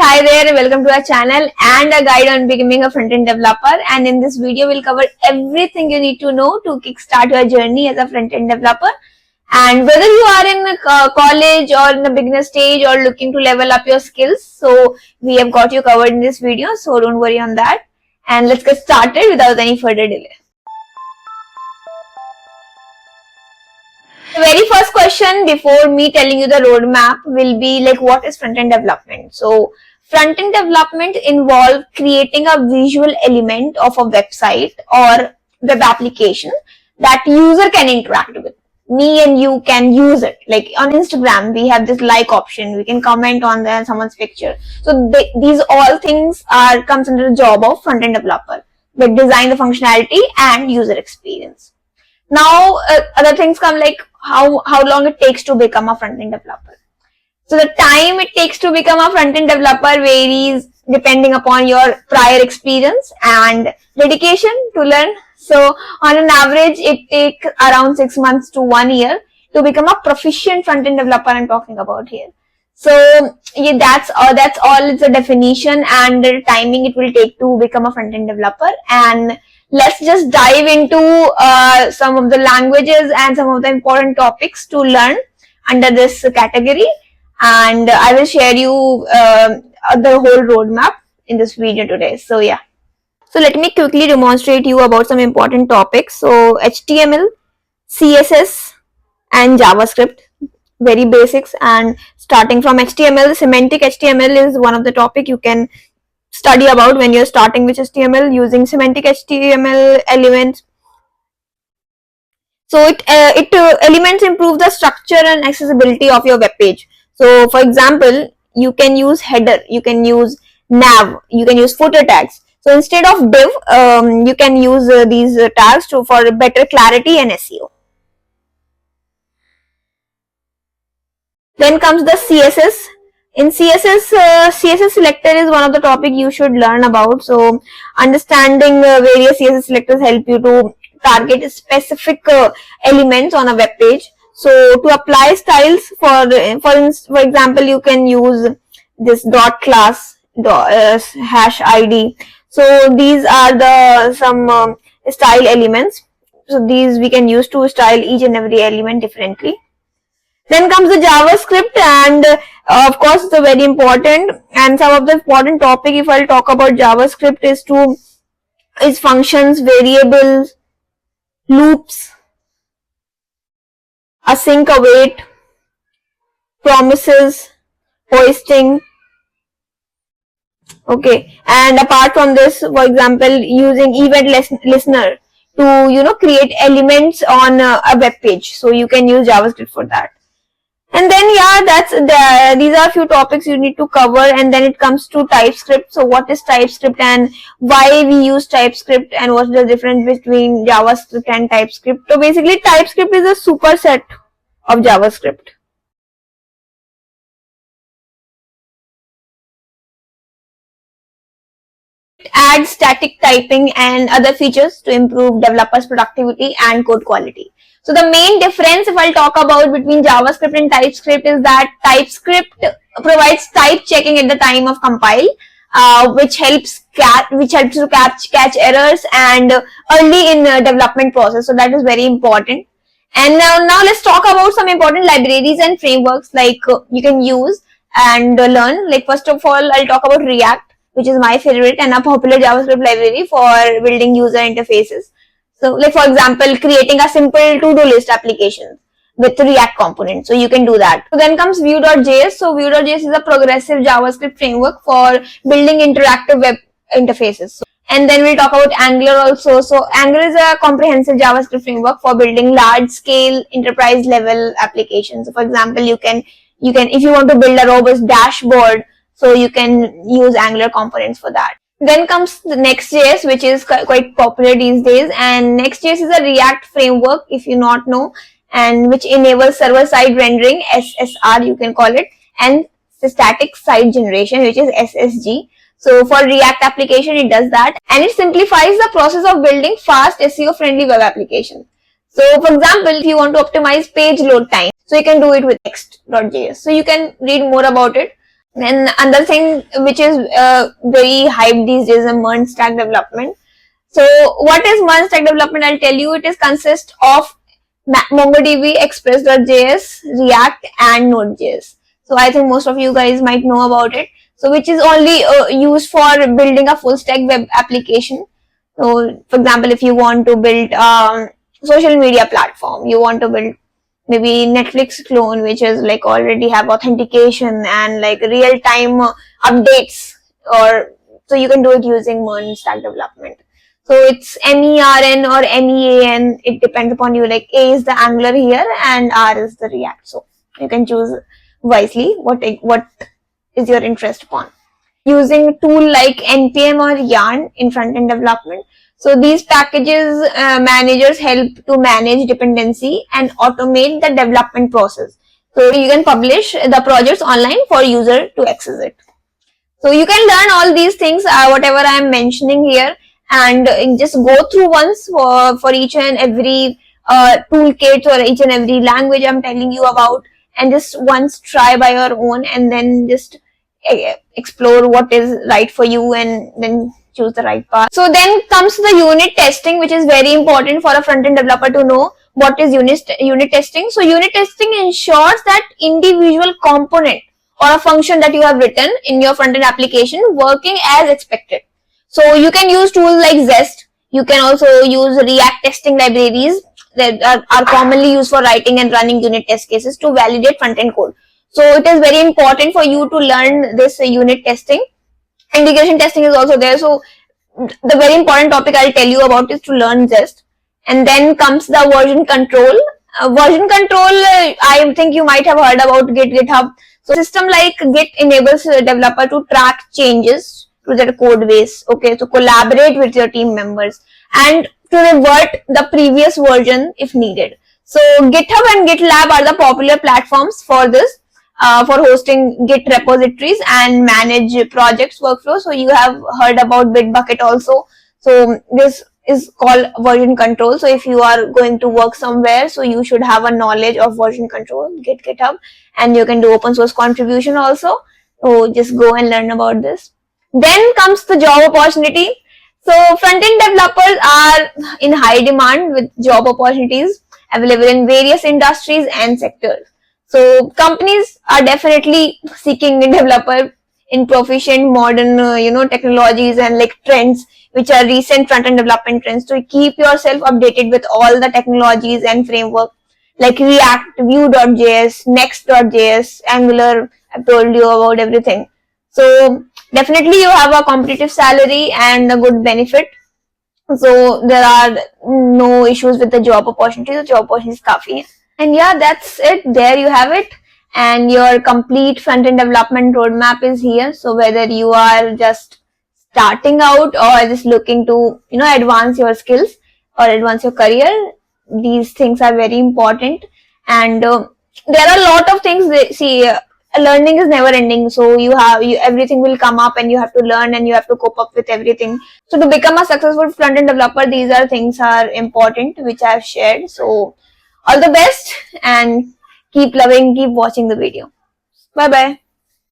Hi there, welcome to our channel and a guide on becoming a front-end developer. And in this video, we'll cover everything you need to know to kickstart your journey as a front-end developer. And whether you are in college or in the beginner stage or looking to level up your skills, so we have got you covered in this video, so don't worry on that. And let's get started without any further delay. The very first question before me telling you the roadmap will be like, what is front-end development? So front-end development involves creating a visual element of a website or web application that user can interact with. Me and you can use it. Like on Instagram, we have this like option. We can comment on someone's picture. So these all things comes under the job of front-end developer. They design the functionality and user experience. Now, other things come like how long it takes to become a front-end developer. So the time it takes to become a front-end developer varies depending upon your prior experience and dedication to learn. So on an average, it takes around 6 months to 1 year to become a proficient front-end developer I'm talking about here. So yeah, that's all. It's a definition and the timing it will take to become a front-end developer. And let's just dive into some of the languages and some of the important topics to learn under this category. And I will share you the whole roadmap in this video today. So yeah. So let me quickly demonstrate you about some important topics. So HTML, CSS and JavaScript, very basics. And starting from HTML, semantic HTML is one of the topic you can study about when you're starting with HTML using semantic HTML elements. So elements improve the structure and accessibility of your web page. So for example, you can use header, you can use nav, you can use footer tags. So instead of div, you can use these tags for better clarity and SEO. Then comes the CSS. In CSS, CSS selector is one of the topic you should learn about. So understanding various CSS selectors help you to target specific elements on a web page. So to apply styles, for example, you can use this dot class hash id. So these are some style elements. So these we can use to style each and every element differently. Then comes the JavaScript, and of course it's a very important, and some of the important topic if I'll talk about JavaScript is functions, variables, loops, async await, promises, hoisting. Okay, and apart from this, for example, using event listener to create elements on a web page. So you can use JavaScript for that. And then yeah, these are a few topics you need to cover. And then it comes to TypeScript. So what is TypeScript and why we use TypeScript and what's the difference between JavaScript and TypeScript? So basically TypeScript is a superset of JavaScript. It adds static typing and other features to improve developers' productivity and code quality. So the main difference if I'll talk about between JavaScript and TypeScript is that TypeScript provides type checking at the time of compile, which helps to catch errors and early in the development process. So that is very important. And now let's talk about some important libraries and frameworks like you can use and learn. Like first of all, I'll talk about React, which is my favorite and a popular JavaScript library for building user interfaces. So like for example, creating a simple to-do list application with React components. So you can do that. So then comes Vue.js. So Vue.js is a progressive JavaScript framework for building interactive web interfaces. So, and then we'll talk about Angular also. So Angular is a comprehensive JavaScript framework for building large-scale enterprise level applications. So for example, you can if you want to build a robust dashboard, so you can use Angular components for that. Then comes the Next.js, which is quite popular these days, and Next.js is a React framework, if you not know, and which enables server-side rendering, SSR you can call it, and static site generation, which is SSG. So for React application, it does that, and it simplifies the process of building fast SEO-friendly web applications. So for example, if you want to optimize page load time, so you can do it with Next.js. So you can read more about it. Then another thing which is very hyped these days is MERN stack development. So what is MERN stack development? I'll tell you. It is consist of MongoDB, Express.js, React, and Node.js. So I think most of you guys might know about it. So which is only used for building a full stack web application. So for example, if you want to build social media platform, you want to build maybe Netflix clone, which is like already have authentication and like real time updates, or so you can do it using MERN stack development. So it's MERN or MEAN. It depends upon you. Like A is the Angular here and R is the React. So you can choose wisely what is your interest upon. Using a tool like NPM or Yarn in front-end development. So these packages managers help to manage dependency and automate the development process. So you can publish the projects online for user to access it. So you can learn all these things, whatever I am mentioning here, and just go through once for each and every toolkit or each and every language I'm telling you about, and just once try by your own, and then just explore what is right for you and then choose the right path. So then comes the unit testing, which is very important for a front-end developer to know what is unit testing. So unit testing ensures that individual component or a function that you have written in your front-end application working as expected. So you can use tools like Zest. You can also use React testing libraries that are commonly used for writing and running unit test cases to validate front-end code. So it is very important for you to learn this unit testing. Integration testing is also there. So the very important topic I'll tell you about is to learn Zest. And then comes the version control. Version control, I think you might have heard about GitHub. So system like Git enables a developer to track changes to their code base, okay, to collaborate with your team members and to revert the previous version if needed. So GitHub and GitLab are the popular platforms for this, for hosting Git repositories and manage projects workflow. So you have heard about Bitbucket also. So this is called version control. So if you are going to work somewhere, so you should have a knowledge of version control, GitHub, and you can do open source contribution also. So just go and learn about this. Then comes the job opportunity. So front-end developers are in high demand with job opportunities available in various industries and sectors. So companies are definitely seeking a developer in proficient modern, technologies and like trends, which are recent front-end development trends, to keep yourself updated with all the technologies and framework like React, Vue.js, Next.js, Angular. I've told you about everything. So definitely you have a competitive salary and a good benefit. So there are no issues with the job opportunities. The job opportunities kafi. And yeah, that's it. There you have it. And your complete front-end development roadmap is here. So whether you are just starting out or just looking to, advance your skills or advance your career, these things are very important. And there are a lot of things. Learning is never ending. So everything will come up and you have to learn and you have to cope up with everything. So to become a successful front-end developer, these are things are important, which I have shared. So all the best and keep watching the video. Bye bye.